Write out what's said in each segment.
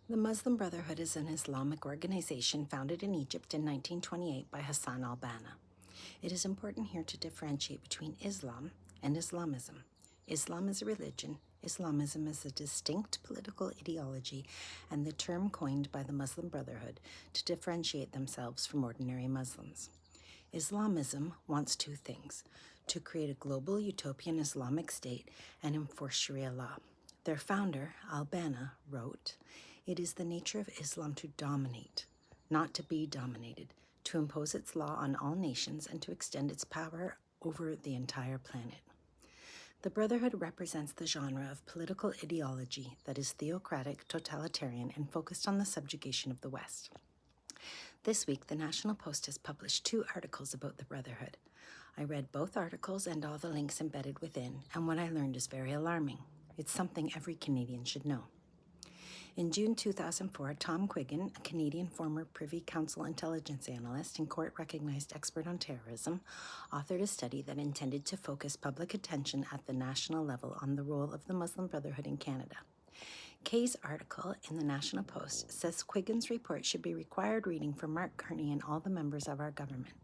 The Muslim Brotherhood is an Islamic organization founded in Egypt in 1928 by Hassan al-Banna. It is important here to differentiate between Islam and Islamism. Islam is a religion, Islamism is a distinct political ideology, and the term coined by the Muslim Brotherhood to differentiate themselves from ordinary Muslims. Islamism wants two things: to create a global utopian Islamic state and enforce Sharia law. Their founder, al-Banna, wrote, "It is the nature of Islam to dominate, not to be dominated, to impose its law on all nations and to extend its power over the entire planet." The Brotherhood represents the genre of political ideology that is theocratic, totalitarian, and focused on the subjugation of the West. This week, the National Post has published 2 articles about the Brotherhood. I read both articles and all the links embedded within, and what I learned is very alarming. It's something every Canadian should know. In June 2004, Tom Quiggin, a Canadian former Privy Council intelligence analyst and court-recognized expert on terrorism, authored a study that intended to focus public attention at the national level on the role of the Muslim Brotherhood in Canada. Kay's article in the National Post says Quiggin's report should be required reading for Mark Carney and all the members of our government.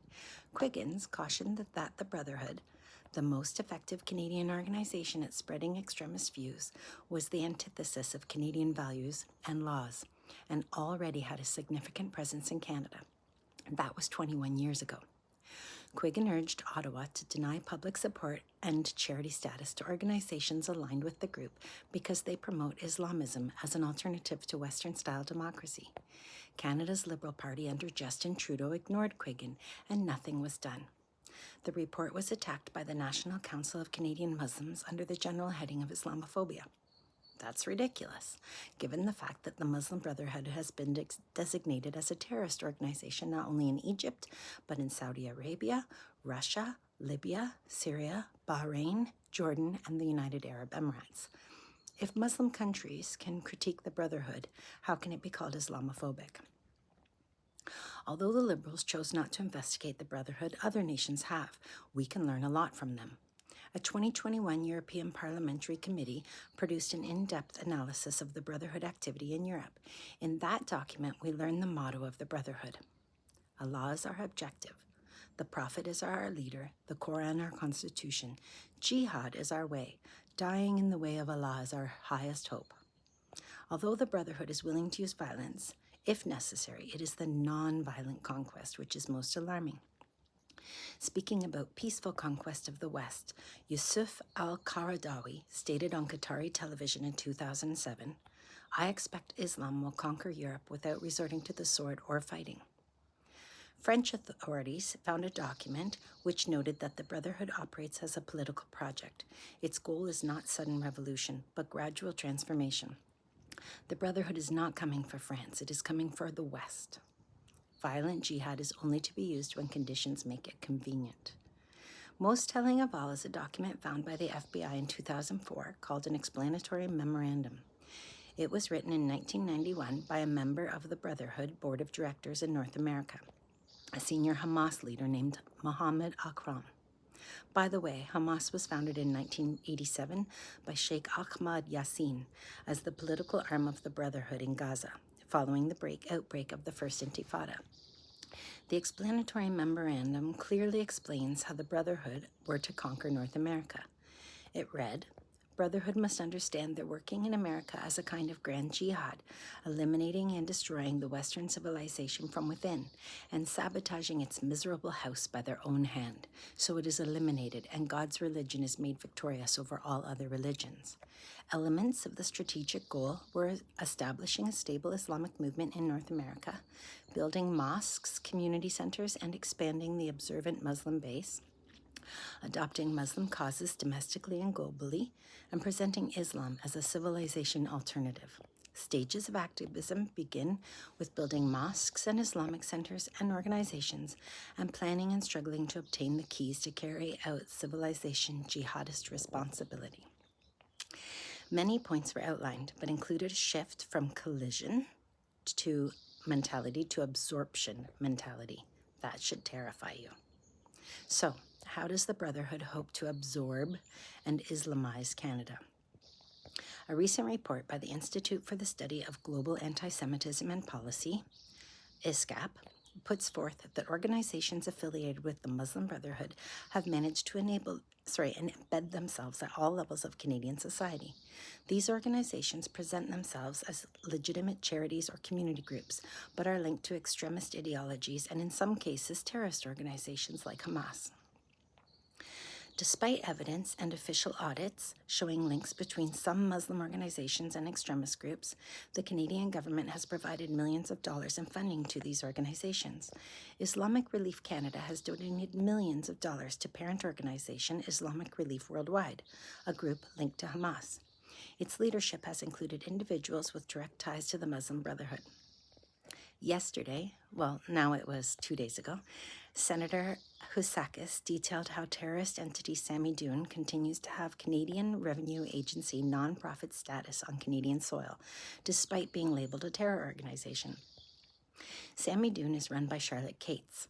Quiggins cautioned that the Brotherhood, the most effective Canadian organization at spreading extremist views, was the antithesis of Canadian values and laws, and already had a significant presence in Canada. That was 21 years ago. Quiggin urged Ottawa to deny public support and charity status to organizations aligned with the group because they promote Islamism as an alternative to Western-style democracy. Canada's Liberal Party under Justin Trudeau ignored Quiggin, and nothing was done. The report was attacked by the National Council of Canadian Muslims under the general heading of Islamophobia. That's ridiculous, given the fact that the Muslim Brotherhood has been designated as a terrorist organization not only in Egypt, but in Saudi Arabia, Russia, Libya, Syria, Bahrain, Jordan, and the United Arab Emirates. If Muslim countries can critique the Brotherhood, how can it be called Islamophobic? Although the Liberals chose not to investigate the Brotherhood, other nations have. We can learn a lot from them. A 2021 European Parliamentary Committee produced an in-depth analysis of the Brotherhood activity in Europe. In that document, we learn the motto of the Brotherhood. Allah is our objective. The Prophet is our leader, the Quran our constitution. Jihad is our way. Dying in the way of Allah is our highest hope. Although the Brotherhood is willing to use violence, if necessary, it is the non-violent conquest which is most alarming. Speaking about peaceful conquest of the West, Yusuf al-Qaradawi stated on Qatari television in 2007, "I expect Islam will conquer Europe without resorting to the sword or fighting." French authorities found a document which noted that the Brotherhood operates as a political project. Its goal is not sudden revolution, but gradual transformation. The Brotherhood is not coming for France, it is coming for the West. Violent jihad is only to be used when conditions make it convenient. Most telling of all is a document found by the FBI in 2004 called an explanatory memorandum. It was written in 1991 by a member of the Brotherhood Board of Directors in North America, a senior Hamas leader named Mohammed Akram. By the way, Hamas was founded in 1987 by Sheikh Ahmad Yassin as the political arm of the Brotherhood in Gaza, following the outbreak of the First Intifada. The explanatory memorandum clearly explains how the Brotherhood were to conquer North America. It read, "Brotherhood must understand they're working in America as a kind of grand jihad, eliminating and destroying the Western civilization from within, and sabotaging its miserable house by their own hand, so it is eliminated and God's religion is made victorious over all other religions." Elements of the strategic goal were establishing a stable Islamic movement in North America, building mosques, community centers, and expanding the observant Muslim base, adopting Muslim causes domestically and globally, and presenting Islam as a civilization alternative. Stages of activism begin with building mosques and Islamic centers and organizations, and planning and struggling to obtain the keys to carry out civilization jihadist responsibility. Many points were outlined, but included a shift from collision to mentality to absorption mentality. That should terrify you. So, how does the Brotherhood hope to absorb and Islamize Canada? A recent report by the Institute for the Study of Global Antisemitism and Policy, ISCAP, puts forth that organizations affiliated with the Muslim Brotherhood have managed to embed themselves at all levels of Canadian society. These organizations present themselves as legitimate charities or community groups, but are linked to extremist ideologies and in some cases terrorist organizations like Hamas. Despite evidence and official audits showing links between some Muslim organizations and extremist groups, the Canadian government has provided millions of dollars in funding to these organizations. Islamic Relief Canada has donated millions of dollars to parent organization Islamic Relief Worldwide, a group linked to Hamas. Its leadership has included individuals with direct ties to the Muslim Brotherhood. Yesterday, now it was 2 days ago, Senator Housakis detailed how terrorist entity Sammy Doon continues to have Canadian Revenue Agency nonprofit status on Canadian soil, despite being labeled a terror organization. Sammy Doon is run by Charlotte Cates.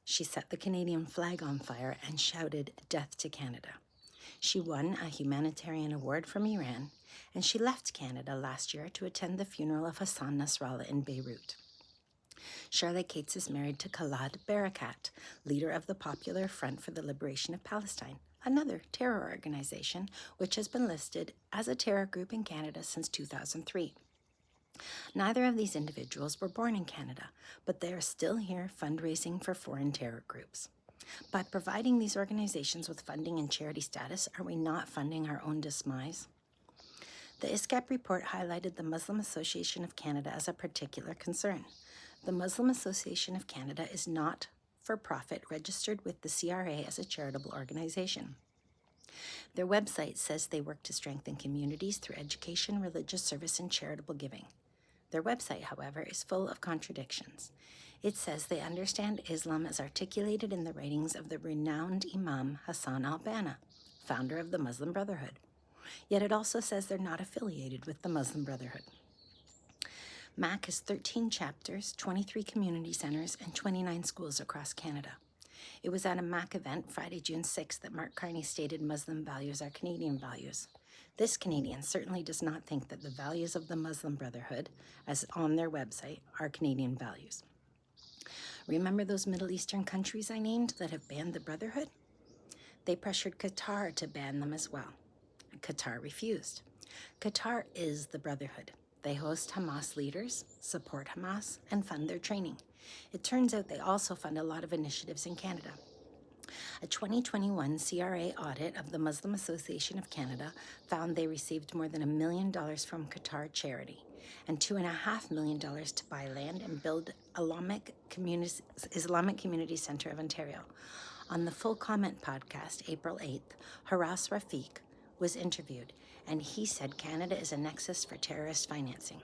She set the Canadian flag on fire and shouted, "Death to Canada." She won a humanitarian award from Iran, and she left Canada last year to attend the funeral of Hassan Nasrallah in Beirut. Charlotte Cates is married to Khaled Barakat, leader of the Popular Front for the Liberation of Palestine, another terror organization which has been listed as a terror group in Canada since 2003. Neither of these individuals were born in Canada, but they are still here fundraising for foreign terror groups. By providing these organizations with funding and charity status, are we not funding our own demise? The ISCAP report highlighted the Muslim Association of Canada as a particular concern. The Muslim Association of Canada is not for profit, registered with the CRA as a charitable organization. Their website says they work to strengthen communities through education, religious service, and charitable giving. Their website, however, is full of contradictions. It says they understand Islam as articulated in the writings of the renowned Imam Hassan al-Banna, founder of the Muslim Brotherhood. Yet it also says they're not affiliated with the Muslim Brotherhood. MAC has 13 chapters, 23 community centers, and 29 schools across Canada. It was at a MAC event Friday, June 6th, that Mark Carney stated Muslim values are Canadian values. This Canadian certainly does not think that the values of the Muslim Brotherhood, as on their website, are Canadian values. Remember those Middle Eastern countries I named that have banned the Brotherhood? They pressured Qatar to ban them as well. Qatar refused. Qatar is the Brotherhood. They host Hamas leaders, support Hamas, and fund their training. It turns out they also fund a lot of initiatives in Canada. A 2021 CRA audit of the Muslim Association of Canada found they received more than $1 million from Qatar charity and $2.5 million to buy land and build Islamic Community Center of Ontario. On the Full Comment podcast, April 8th, Haras Rafiq was interviewed, and he said Canada is a nexus for terrorist financing.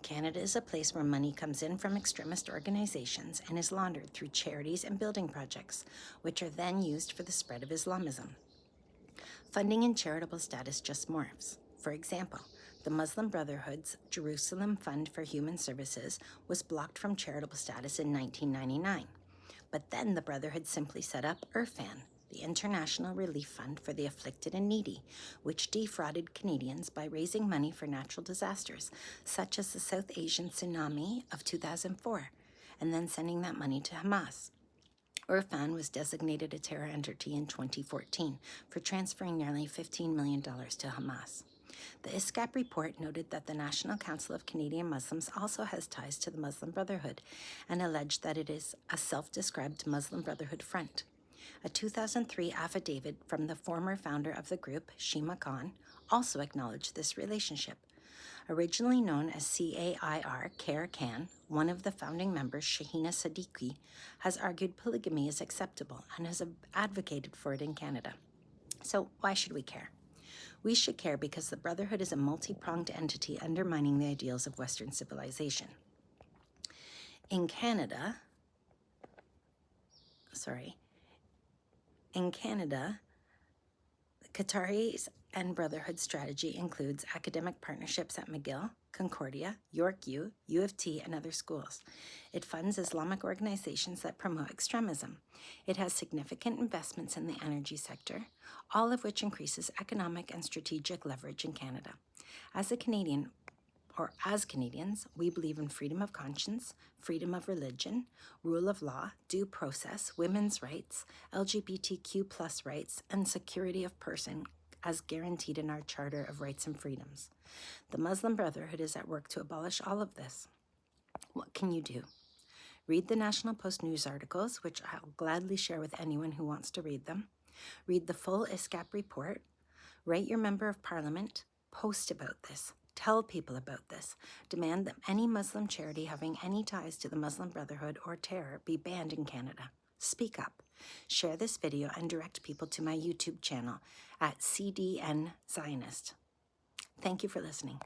Canada is a place where money comes in from extremist organizations and is laundered through charities and building projects, which are then used for the spread of Islamism. Funding and charitable status just morphs. For example, the Muslim Brotherhood's Jerusalem Fund for Human Services was blocked from charitable status in 1999. But then the Brotherhood simply set up IRFAN, the International Relief Fund for the Afflicted and Needy, which defrauded Canadians by raising money for natural disasters, such as the South Asian tsunami of 2004, and then sending that money to Hamas. IRFAN was designated a terror entity in 2014 for transferring nearly $15 million to Hamas. The ISCAP report noted that the National Council of Canadian Muslims also has ties to the Muslim Brotherhood and alleged that it is a self-described Muslim Brotherhood front. A 2003 affidavit from the former founder of the group, Shima Khan, also acknowledged this relationship. Originally known as CAIR, CARE Can, one of the founding members, Shahina Sadiqi, has argued polygamy is acceptable and has advocated for it in Canada. So why should we care? We should care because the Brotherhood is a multi-pronged entity undermining the ideals of Western civilization. In Canada, Qataris and Brotherhood strategy includes academic partnerships at McGill, Concordia, York U, U of T, and other schools. It funds Islamic organizations that promote extremism. It has significant investments in the energy sector, all of which increases economic and strategic leverage in Canada. As Canadians, we believe in freedom of conscience, freedom of religion, rule of law, due process, women's rights, LGBTQ plus rights, and security of person as guaranteed in our Charter of Rights and Freedoms. The Muslim Brotherhood is at work to abolish all of this. What can you do? Read the National Post news articles, which I'll gladly share with anyone who wants to read them. Read the full ISCAP report. Write your member of parliament. Post about this. Tell people about this. Demand that any Muslim charity having any ties to the Muslim Brotherhood or terror be banned in Canada. Speak up. Share this video and direct people to my YouTube channel at CDN Zionist. Thank you for listening.